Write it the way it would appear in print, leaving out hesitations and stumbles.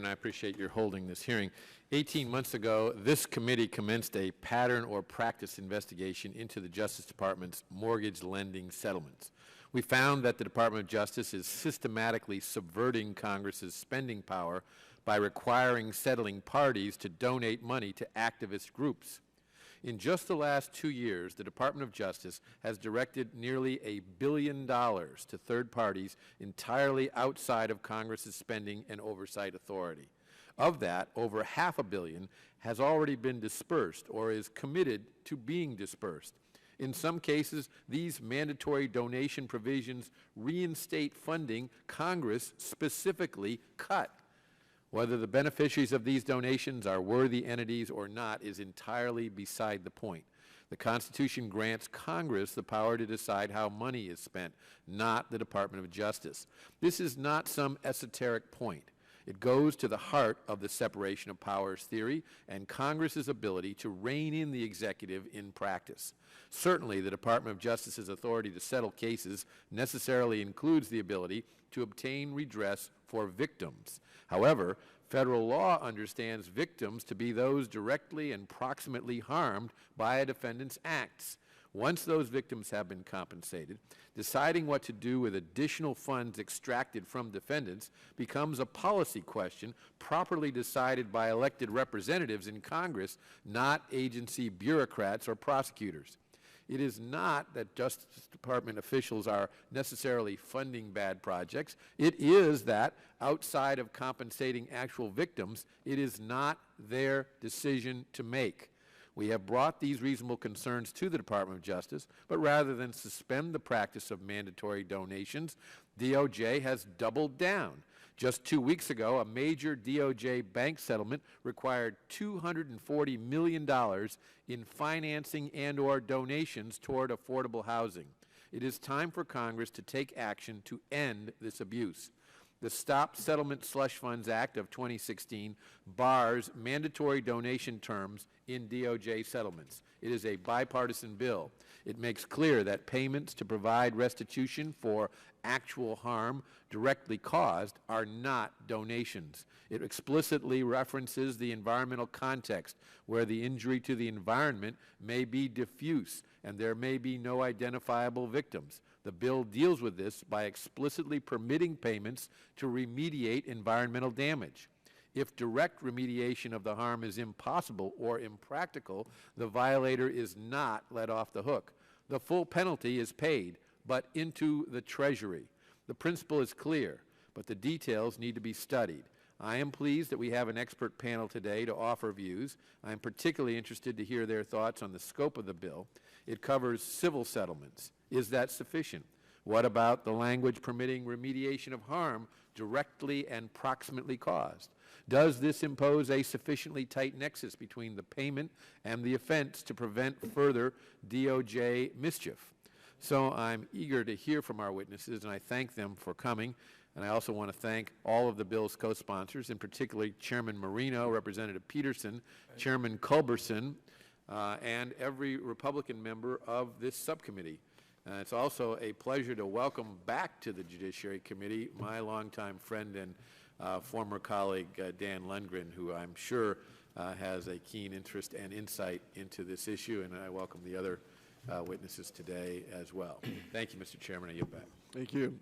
And I appreciate your holding this hearing. 18 months ago, this committee commenced a pattern or practice investigation into the Justice Department's mortgage lending settlements. We found that the Department of Justice is systematically subverting Congress's spending power by requiring settling parties to donate money to activist groups. In just the last 2 years, the Department of Justice has directed nearly $1 billion to third parties entirely outside of Congress's spending and oversight authority. Of that, over $500 million has already been dispersed or is committed to being dispersed. In some cases, these mandatory donation provisions reinstate funding Congress specifically cut. Whether the beneficiaries of these donations are worthy entities or not is entirely beside the point. The Constitution grants Congress the power to decide how money is spent, not the Department of Justice. This is not some esoteric point. It goes to the heart of the separation of powers theory and Congress's ability to rein in the executive in practice. Certainly, the Department of Justice's authority to settle cases necessarily includes the ability to obtain redress for victims. However, federal law understands victims to be those directly and proximately harmed by a defendant's acts. Once those victims have been compensated, deciding what to do with additional funds extracted from defendants becomes a policy question properly decided by elected representatives in Congress, not agency bureaucrats or prosecutors. It is not that Justice Department officials are necessarily funding bad projects. It is that, outside of compensating actual victims, it is not their decision to make. We have brought these reasonable concerns to the Department of Justice, but rather than suspend the practice of mandatory donations, DOJ has doubled down. Just 2 weeks ago, a major DOJ bank settlement required $240 million in financing and/or donations toward affordable housing. It is time for Congress to take action to end this abuse. The Stop Settlement Slush Funds Act of 2016 bars mandatory donation terms in DOJ settlements. It is a bipartisan bill. It makes clear that payments to provide restitution for actual harm directly caused are not donations. It explicitly references the environmental context where the injury to the environment may be diffuse and there may be no identifiable victims. The bill deals with this by explicitly permitting payments to remediate environmental damage. If direct remediation of the harm is impossible or impractical, the violator is not let off the hook. The full penalty is paid, but into the Treasury. The principle is clear, but the details need to be studied. I am pleased that we have an expert panel today to offer views. I am particularly interested to hear their thoughts on the scope of the bill. It covers civil settlements. Is that sufficient? What about the language permitting remediation of harm directly and proximately caused? Does this impose a sufficiently tight nexus between the payment and the offense to prevent further DOJ mischief? So I'm eager to hear from our witnesses, and I thank them for coming. And I also want to thank all of the bill's co-sponsors, in particular Chairman Marino, Representative Peterson, Chairman Culberson, and every Republican member of this subcommittee. It's also a pleasure to welcome back to the Judiciary Committee my longtime friend and former colleague Dan Lundgren, who I'm sure has a keen interest and insight into this issue, and I welcome the other witnesses today as well. Thank you, Mr. Chairman. I yield back. Thank you.